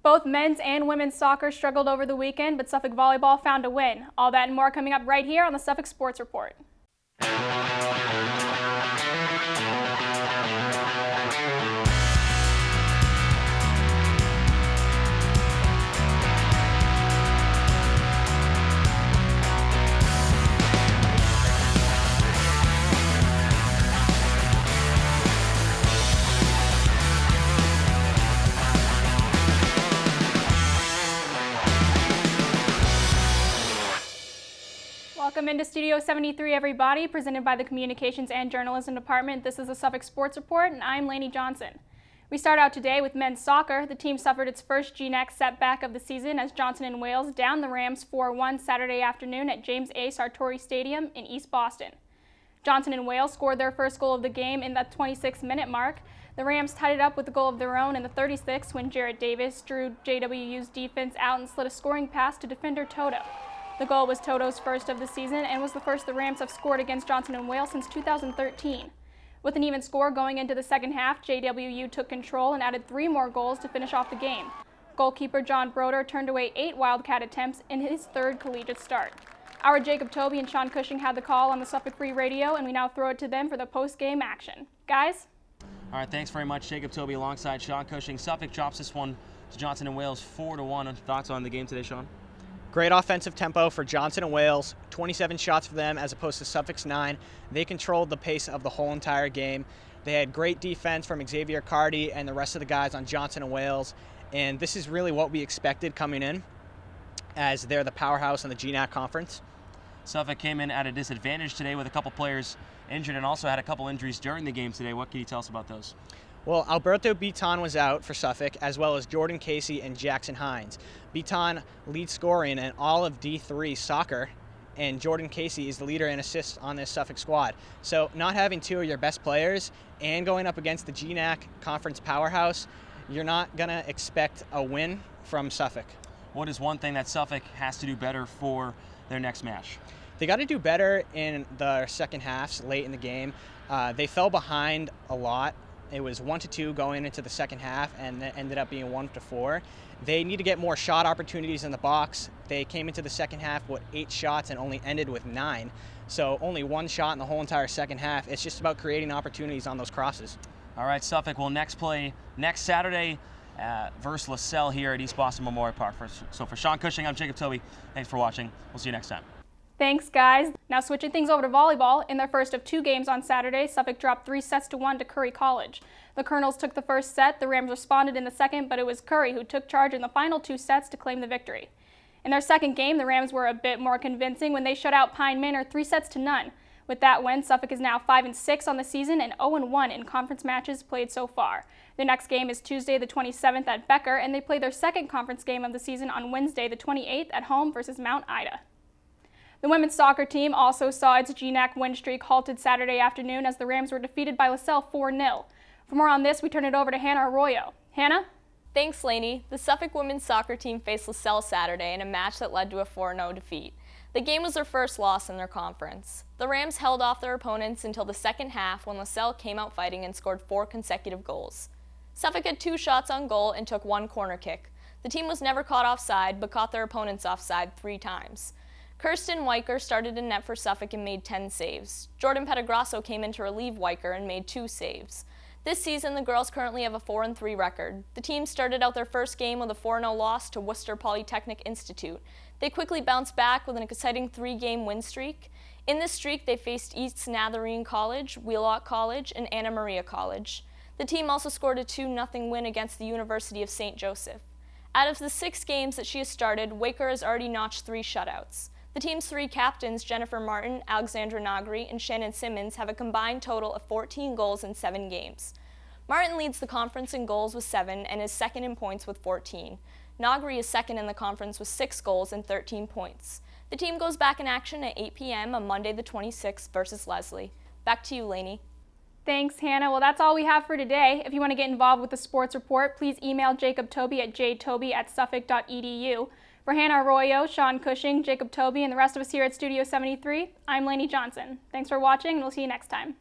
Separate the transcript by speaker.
Speaker 1: Both men's and women's soccer struggled over the weekend, but Suffolk Volleyball found a win. All that and more coming up right here on the Suffolk Sports Report. Welcome into Studio 73, everybody, presented by the Communications and Journalism Department. This is the Suffolk Sports Report, and I'm Laney Johnson. We start out today with men's soccer. The team suffered its first GNAC setback of the season as Johnson and Wales downed the Rams 4-1 Saturday afternoon at James A. Sartori Stadium in East Boston. Johnson and Wales scored their first goal of the game in the 26-minute mark. The Rams tied it up with a goal of their own in the 36th when Jarrett Davis drew JWU's defense out and slid a scoring pass to defender Toto. The goal was Toto's first of the season and was the first the Rams have scored against Johnson and Wales since 2013. With an even score going into the second half, JWU took control and added 3 more goals to finish off the game. Goalkeeper John Broder turned away 8 Wildcat attempts in his third collegiate start. Our Jacob Tobey and Sean Cushing had the call on the Suffolk Free Radio, and we now throw it to them for the post-game action. Guys?
Speaker 2: All right, thanks very much, Jacob Tobey alongside Sean Cushing. Suffolk drops this one to Johnson and Wales 4-1. Thoughts on the game today, Sean?
Speaker 3: Great offensive tempo for Johnson and Wales, 27 shots for them as opposed to Suffolk's 9. They controlled the pace of the whole entire game. They had great defense from Xavier Cardi and the rest of the guys on Johnson and Wales, and this is really what we expected coming in, as they're the powerhouse in the GNAC conference.
Speaker 2: Suffolk came in at a disadvantage today with a couple players injured and also had a couple injuries during the game today. What can you tell us about those?
Speaker 3: Well, Alberto Beaton was out for Suffolk, as well as Jordan Casey and Jackson Hines. Beaton leads scoring in all of D3 soccer, and Jordan Casey is the leader in assists on this Suffolk squad. So not having 2 of your best players and going up against the GNAC conference powerhouse, you're not going to expect a win from Suffolk.
Speaker 2: What is one thing that Suffolk has to do better for their next match?
Speaker 3: They got to do better in the second halves late in the game. They fell behind a lot. It was 1-2 going into the second half, and then ended up being 1-4. They need to get more shot opportunities in the box. They came into the second half with 8 shots and only ended with 9. So only 1 shot in the whole entire second half. It's just about creating opportunities on those crosses.
Speaker 2: All right, Suffolk will next play next Saturday versus LaSalle here at East Boston Memorial Park. So for Sean Cushing, I'm Jacob Tobey. Thanks for watching. We'll see you next time.
Speaker 1: Thanks, guys. Now switching things over to volleyball. In their first of 2 games on Saturday, Suffolk dropped 3-1 to Curry College. The Colonels took the first set, the Rams responded in the second, but it was Curry who took charge in the final 2 sets to claim the victory. In their second game, the Rams were a bit more convincing when they shut out Pine Manor 3-0. With that win, Suffolk is now 5-6 on the season and 0-1 in conference matches played so far. Their next game is Tuesday the 27th at Becker, and they play their second conference game of the season on Wednesday the 28th at home versus Mount Ida. The women's soccer team also saw its GNAC win streak halted Saturday afternoon as the Rams were defeated by LaSalle 4-0. For more on this, we turn it over to Hannah Arroyo. Hannah?
Speaker 4: Thanks, Laney. The Suffolk women's soccer team faced LaSalle Saturday in a match that led to a 4-0 defeat. The game was their first loss in their conference. The Rams held off their opponents until the second half when LaSalle came out fighting and scored 4 consecutive goals. Suffolk had 2 shots on goal and took 1 corner kick. The team was never caught offside, but caught their opponents offside 3 times. Kirsten Weicker started in net for Suffolk and made 10 saves. Jordan Petagrasso came in to relieve Weicker and made 2 saves. This season, the girls currently have a 4-3 record. The team started out their first game with a 4-0 loss to Worcester Polytechnic Institute. They quickly bounced back with an exciting 3-game win streak. In this streak, they faced East Nazarene College, Wheelock College, and Anna Maria College. The team also scored a 2-0 win against the University of St. Joseph. Out of the 6 games that she has started, Weicker has already notched 3 shutouts. The team's 3 captains, Jennifer Martin, Alexandra Nagri, and Shannon Simmons, have a combined total of 14 goals in 7 games. Martin leads the conference in goals with 7 and is second in points with 14. Nagri is second in the conference with 6 goals and 13 points. The team goes back in action at 8 p.m. on Monday the 26th versus Leslie. Back to you, Laney.
Speaker 1: Thanks, Hannah. Well, that's all we have for today. If you want to get involved with the sports report, please email Jacob Tobey at jtobey@suffolk.edu. For Hannah Arroyo, Sean Cushing, Jacob Tobey, and the rest of us here at Studio 73, I'm Laney Johnson. Thanks for watching, and we'll see you next time.